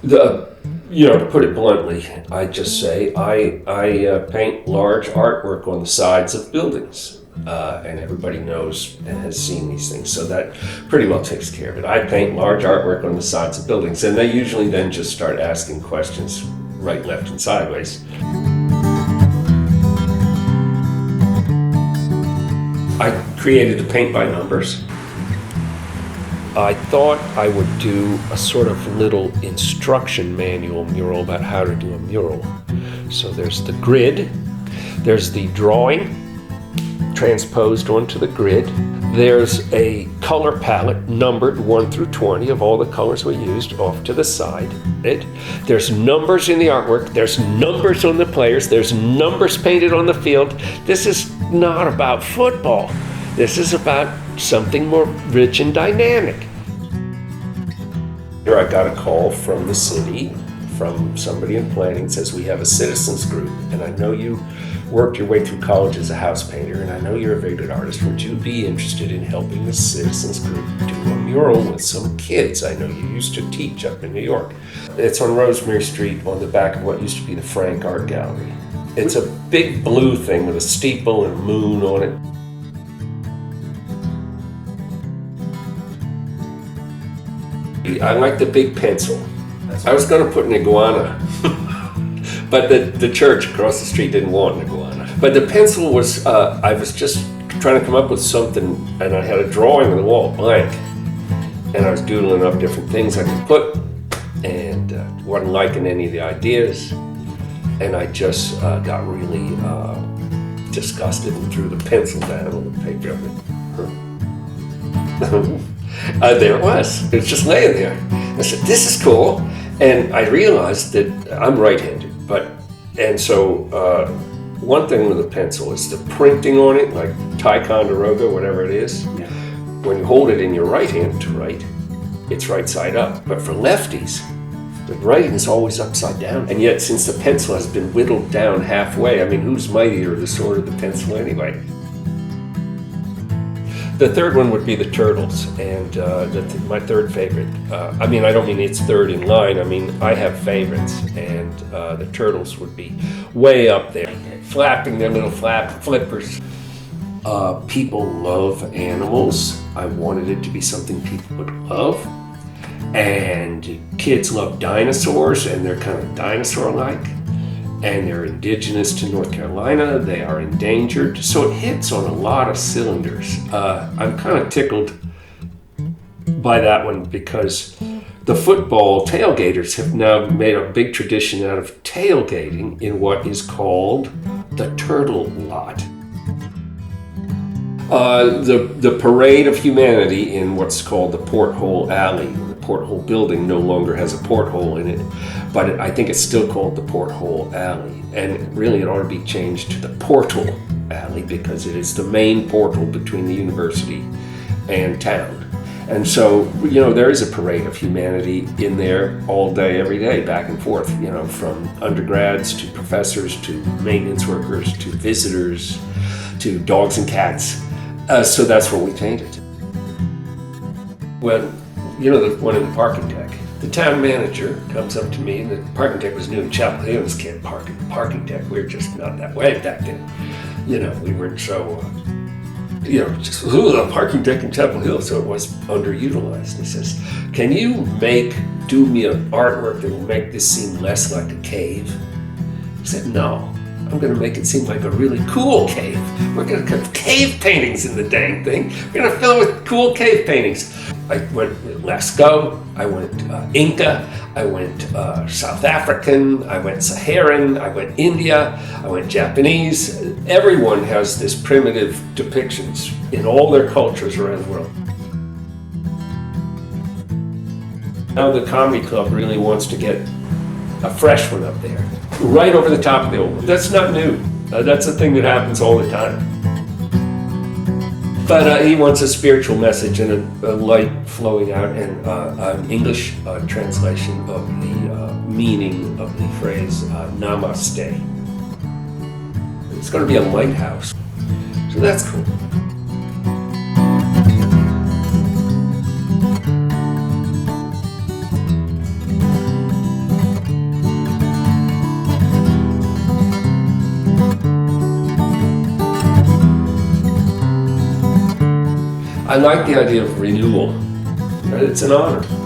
To put it bluntly, I just say I paint large artwork on the sides of buildings, and everybody knows and has seen these things, so that pretty well takes care of it. I paint large artwork on the sides of buildings, and they usually then just start asking questions right, left, and sideways. I created the paint by numbers. I thought I would do a sort of little instruction manual mural about how to do a mural. So there's the grid, there's the drawing transposed onto the grid, there's a color palette numbered 1 through 20 of all the colors we used off to the side. There's numbers in the artwork, there's numbers on the players, there's numbers painted on the field. This is not about football. This is about something more rich and dynamic. Here I got a call from the city, from somebody in planning, says we have a citizens group, and I know you worked your way through college as a house painter, and I know you're a very good artist. Would you be interested in helping the citizens group do a mural with some kids? I know you used to teach up in New York. It's on Rosemary Street on the back of what used to be the Frank Art Gallery. It's a big blue thing with a steeple and a moon on it. I like the big pencil. I was going to put an iguana, but the church across the street didn't want an iguana. But the pencil was, I was just trying to come up with something, and I had a drawing on the wall, blank, and I was doodling up different things I could put, and wasn't liking any of the ideas, and I just got really disgusted and threw the pencil down on the paper. There it was. It was just laying there. I said, "This is cool," and I realized that I'm right-handed. And so one thing with a pencil is the printing on it, like Ticonderoga, whatever it is. Yeah. When you hold it in your right hand to write, it's right side up. But for lefties, the writing is always upside down. And yet, since the pencil has been whittled down halfway, I mean, who's mightier, the sword or the pencil anyway? The third one would be the turtles, and my third favorite. I don't mean it's third in line, I mean I have favorites, and the turtles would be way up there, flapping their little flippers. People love animals. I wanted it to be something people would love, and kids love dinosaurs, and they're kind of dinosaur-like. And they're indigenous to North Carolina, they are endangered, so it hits on a lot of cylinders. I'm kind of tickled by that one because the football tailgaters have now made a big tradition out of tailgating in what is called the Turtle Lot. The parade of humanity in what's called the Porthole Alley. The Porthole building no longer has a porthole in it, but I think it's still called the Porthole Alley. And really it ought to be changed to the Portal Alley because it is the main portal between the university and town. And so, there is a parade of humanity in there all day, every day, back and forth, from undergrads to professors to maintenance workers to visitors to dogs and cats. So that's what we painted. Well, the one in the parking deck. The town manager comes up to me, and the parking deck was new in Chapel Hill. You can't park in the parking deck. We were just not that way back then. We weren't so, a parking deck in Chapel Hill, so it was underutilized. He says, "Can you do me an artwork that will make this seem less like a cave?" I said, "No. I'm going to make it seem like a really cool cave. We're going to put cave paintings in the dang thing. We're going to fill it with cool cave paintings." I went Lascaux, I went Inca, I went South African, I went Saharan, I went India, I went Japanese. Everyone has this primitive depictions in all their cultures around the world. Now the comedy club really wants to get a fresh one up there, right over the top of the old one. That's not new. That's a thing that happens all the time. But he wants a spiritual message and a light flowing out, and an English translation of the meaning of the phrase namaste. It's going to be a lighthouse, so that's cool. I like the idea of renewal. It's an honor.